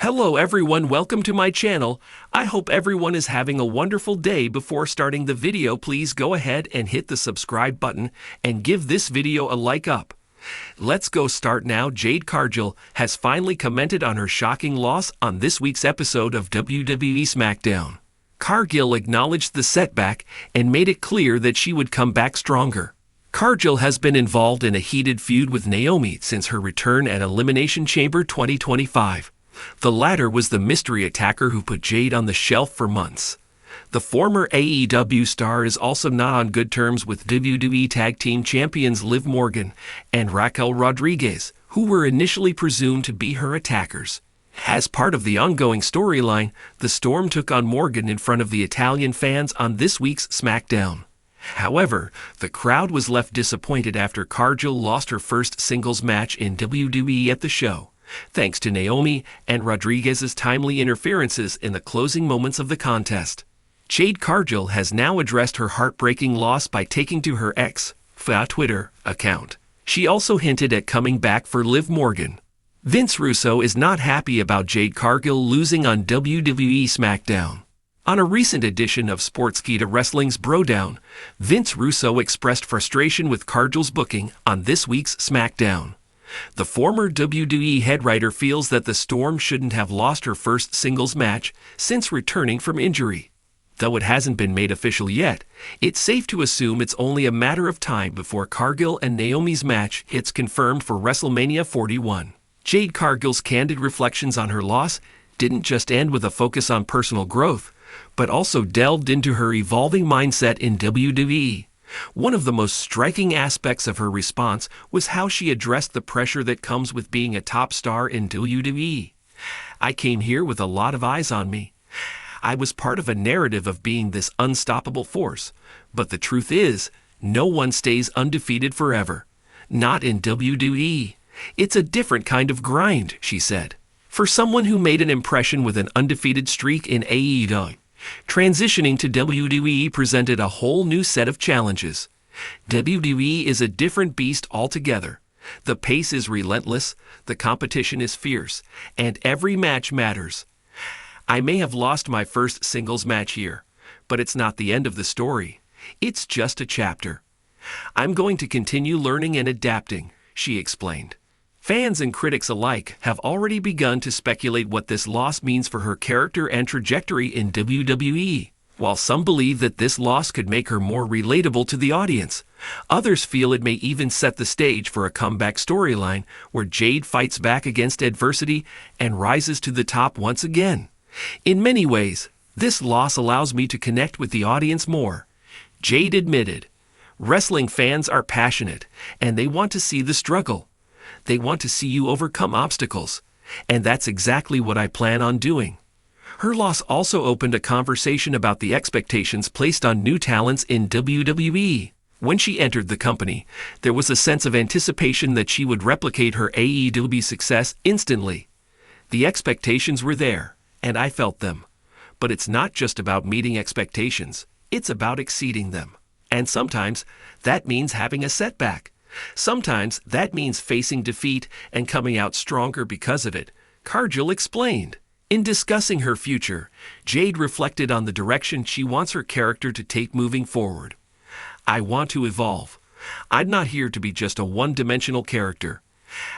Hello everyone, welcome to my channel. I hope everyone is having a wonderful day. Before starting the video, please go ahead and hit the subscribe button and give this video a like up. Let's go start now. Jade Cargill has finally commented on her shocking loss on this week's episode of WWE SmackDown. Cargill acknowledged the setback and made it clear that she would come back stronger. Cargill has been involved in a heated feud with Naomi since her return at Elimination Chamber 2025. The latter was the mystery attacker who put Jade on the shelf for months. The former AEW star is also not on good terms with WWE Tag Team Champions Liv Morgan and Raquel Rodriguez, who were initially presumed to be her attackers. As part of the ongoing storyline, the Storm took on Morgan in front of the Italian fans on this week's SmackDown. However, the crowd was left disappointed after Cargill lost her first singles match in WWE at the show, thanks to Naomi and Rodriguez's timely interferences in the closing moments of the contest. Jade Cargill has now addressed her heartbreaking loss by taking to her Twitter account. She also hinted at coming back for Liv Morgan. Vince Russo is not happy about Jade Cargill losing on WWE SmackDown. On a recent edition of Sportskeeda Wrestling's Brodown, Vince Russo expressed frustration with Cargill's booking on this week's SmackDown. The former WWE head writer feels that the Storm shouldn't have lost her first singles match since returning from injury. Though it hasn't been made official yet, it's safe to assume it's only a matter of time before Cargill and Naomi's match gets confirmed for WrestleMania 41. Jade Cargill's candid reflections on her loss didn't just end with a focus on personal growth, but also delved into her evolving mindset in WWE. One of the most striking aspects of her response was how she addressed the pressure that comes with being a top star in WWE. "I came here with a lot of eyes on me. I was part of a narrative of being this unstoppable force, but the truth is, no one stays undefeated forever. Not in WWE. It's a different kind of grind," she said. For someone who made an impression with an undefeated streak in AEW, transitioning to WWE presented a whole new set of challenges. WWE is a different beast altogether. The pace is relentless, the competition is fierce, and every match matters. "I may have lost my first singles match here, but it's not the end of the story. It's just a chapter. I'm going to continue learning and adapting," she explained. Fans and critics alike have already begun to speculate what this loss means for her character and trajectory in WWE. While some believe that this loss could make her more relatable to the audience, others feel it may even set the stage for a comeback storyline where Jade fights back against adversity and rises to the top once again. "In many ways, this loss allows me to connect with the audience more," Jade admitted. "Wrestling fans are passionate, and they want to see the struggle. They want to see you overcome obstacles, and that's exactly what I plan on doing." Her loss also opened a conversation about the expectations placed on new talents in WWE. When she entered the company, there was a sense of anticipation that she would replicate her AEW success instantly. The expectations were there, and I felt them. But it's not just about meeting expectations, it's about exceeding them. And sometimes that means having a setback. Sometimes that means facing defeat and coming out stronger because of it, Cargill explained. In discussing her future, Jade reflected on the direction she wants her character to take moving forward. "I want to evolve. I'm not here to be just a one-dimensional character.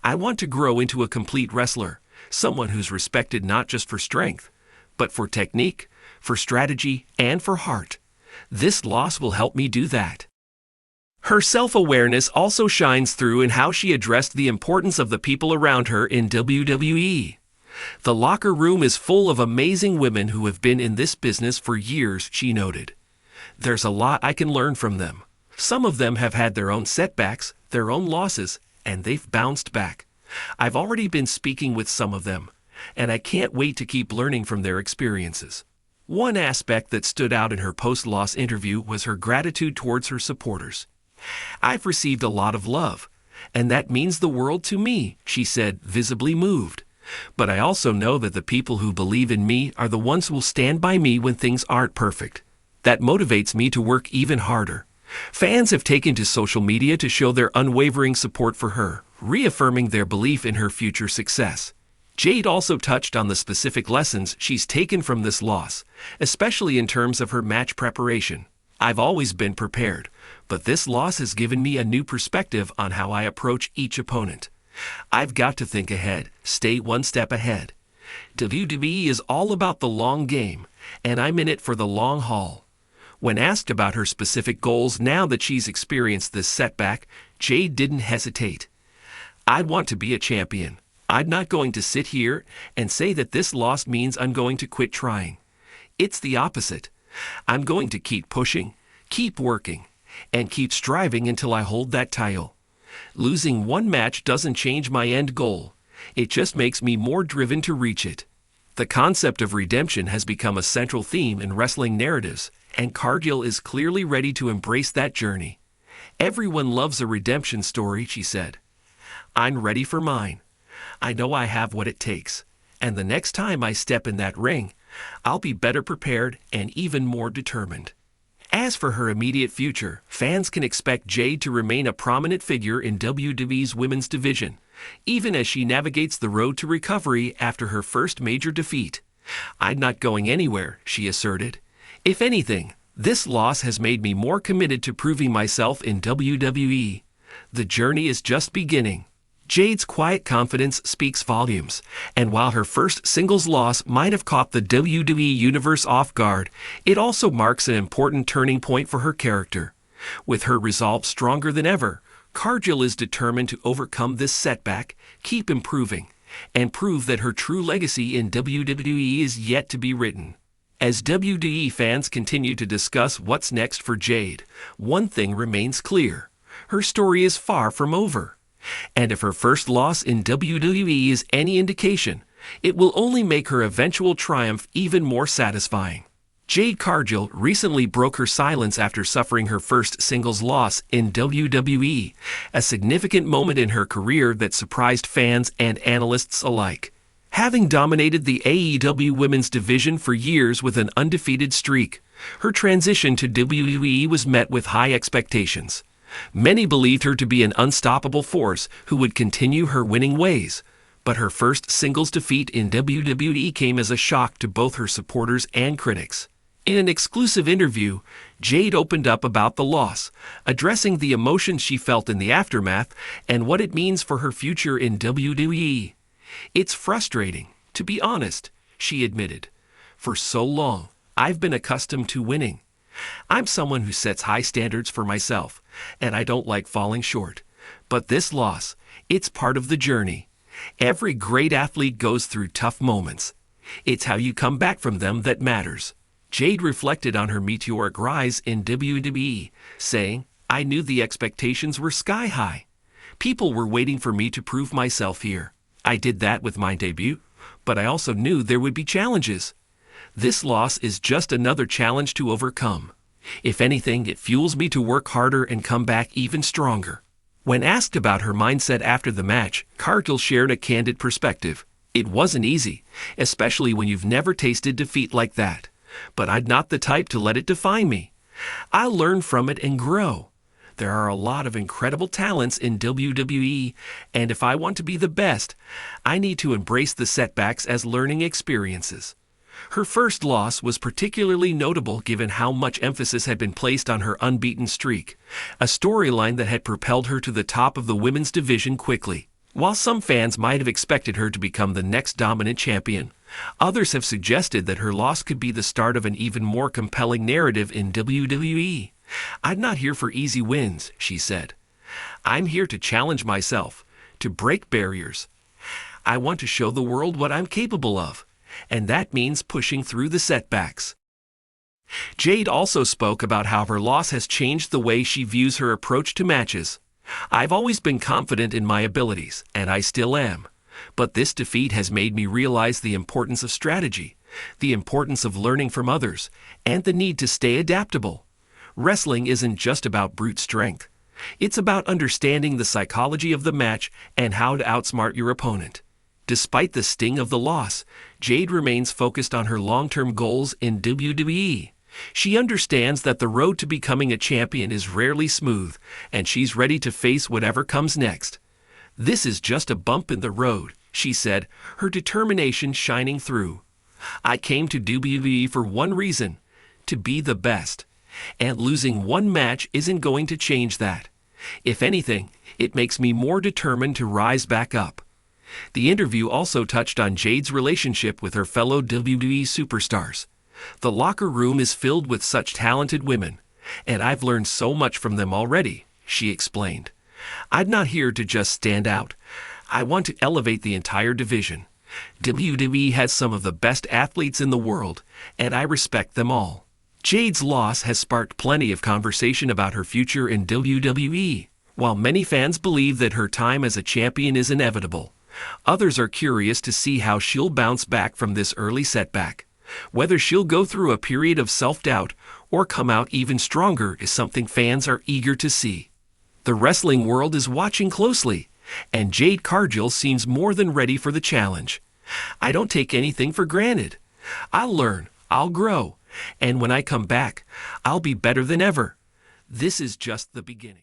I want to grow into a complete wrestler, someone who's respected not just for strength, but for technique, for strategy, and for heart. This loss will help me do that." Her self-awareness also shines through in how she addressed the importance of the people around her in WWE. "The locker room is full of amazing women who have been in this business for years," she noted. "There's a lot I can learn from them. Some of them have had their own setbacks, their own losses, and they've bounced back. I've already been speaking with some of them, and I can't wait to keep learning from their experiences." One aspect that stood out in her post-loss interview was her gratitude towards her supporters. "I've received a lot of love, and that means the world to me," she said, visibly moved. "But I also know that the people who believe in me are the ones who will stand by me when things aren't perfect. That motivates me to work even harder." Fans have taken to social media to show their unwavering support for her, reaffirming their belief in her future success. Jade also touched on the specific lessons she's taken from this loss, especially in terms of her match preparation. I've always been prepared, but this loss has given me a new perspective on how I approach each opponent. I've got to think ahead, stay one step ahead. WWE is all about the long game, and I'm in it for the long haul. When asked about her specific goals now that she's experienced this setback, Jade didn't hesitate. "I'd want to be a champion. I'm not going to sit here and say that this loss means I'm going to quit trying. It's the opposite. I'm going to keep pushing, keep working, and keep striving until I hold that title. Losing one match doesn't change my end goal. It just makes me more driven to reach it." The concept of redemption has become a central theme in wrestling narratives, and Cargill is clearly ready to embrace that journey. "Everyone loves a redemption story," she said. "I'm ready for mine. I know I have what it takes, and the next time I step in that ring, I'll be better prepared and even more determined." As for her immediate future, fans can expect Jade to remain a prominent figure in WWE's women's division, even as she navigates the road to recovery after her first major defeat. "I'm not going anywhere," she asserted. "If anything, this loss has made me more committed to proving myself in WWE. The journey is just beginning." Jade's quiet confidence speaks volumes, and while her first singles loss might have caught the WWE Universe off guard, it also marks an important turning point for her character. With her resolve stronger than ever, Cargill is determined to overcome this setback, keep improving, and prove that her true legacy in WWE is yet to be written. As WWE fans continue to discuss what's next for Jade, one thing remains clear: her story is far from over. And if her first loss in WWE is any indication, it will only make her eventual triumph even more satisfying. Jade Cargill recently broke her silence after suffering her first singles loss in WWE, a significant moment in her career that surprised fans and analysts alike. Having dominated the AEW women's division for years with an undefeated streak, her transition to WWE was met with high expectations. Many believed her to be an unstoppable force who would continue her winning ways, but her first singles defeat in WWE came as a shock to both her supporters and critics. In an exclusive interview, Jade opened up about the loss, addressing the emotions she felt in the aftermath and what it means for her future in WWE. "It's frustrating, to be honest," she admitted. "For so long, I've been accustomed to winning. I'm someone who sets high standards for myself, and I don't like falling short. But this loss, it's part of the journey. Every great athlete goes through tough moments. It's how you come back from them that matters." Jade reflected on her meteoric rise in WWE, saying, "I knew the expectations were sky high. People were waiting for me to prove myself here. I did that with my debut, but I also knew there would be challenges. This loss is just another challenge to overcome. If anything, it fuels me to work harder and come back even stronger." When asked about her mindset after the match, Cargill shared a candid perspective. "It wasn't easy, especially when you've never tasted defeat like that. But I'm not the type to let it define me. I'll learn from it and grow. There are a lot of incredible talents in WWE, and if I want to be the best, I need to embrace the setbacks as learning experiences." Her first loss was particularly notable given how much emphasis had been placed on her unbeaten streak, a storyline that had propelled her to the top of the women's division quickly. While some fans might have expected her to become the next dominant champion, others have suggested that her loss could be the start of an even more compelling narrative in WWE. "I'm not here for easy wins," she said. "I'm here to challenge myself, to break barriers. I want to show the world what I'm capable of, and that means pushing through the setbacks." Jade also spoke about how her loss has changed the way she views her approach to matches. "I've always been confident in my abilities, and I still am. But this defeat has made me realize the importance of strategy, the importance of learning from others, and the need to stay adaptable. Wrestling isn't just about brute strength. It's about understanding the psychology of the match and how to outsmart your opponent." Despite the sting of the loss, Jade remains focused on her long-term goals in WWE. She understands that the road to becoming a champion is rarely smooth, and she's ready to face whatever comes next. "This is just a bump in the road," she said, her determination shining through. "I came to WWE for one reason, to be the best. And losing one match isn't going to change that. If anything, it makes me more determined to rise back up." The interview also touched on Jade's relationship with her fellow WWE superstars. "The locker room is filled with such talented women, and I've learned so much from them already," she explained. "I'm not here to just stand out. I want to elevate the entire division. WWE has some of the best athletes in the world, and I respect them all." Jade's loss has sparked plenty of conversation about her future in WWE. While many fans believe that her time as a champion is inevitable, others are curious to see how she'll bounce back from this early setback. Whether she'll go through a period of self-doubt or come out even stronger is something fans are eager to see. The wrestling world is watching closely, and Jade Cargill seems more than ready for the challenge. "I don't take anything for granted. I'll learn, I'll grow, and when I come back, I'll be better than ever. This is just the beginning."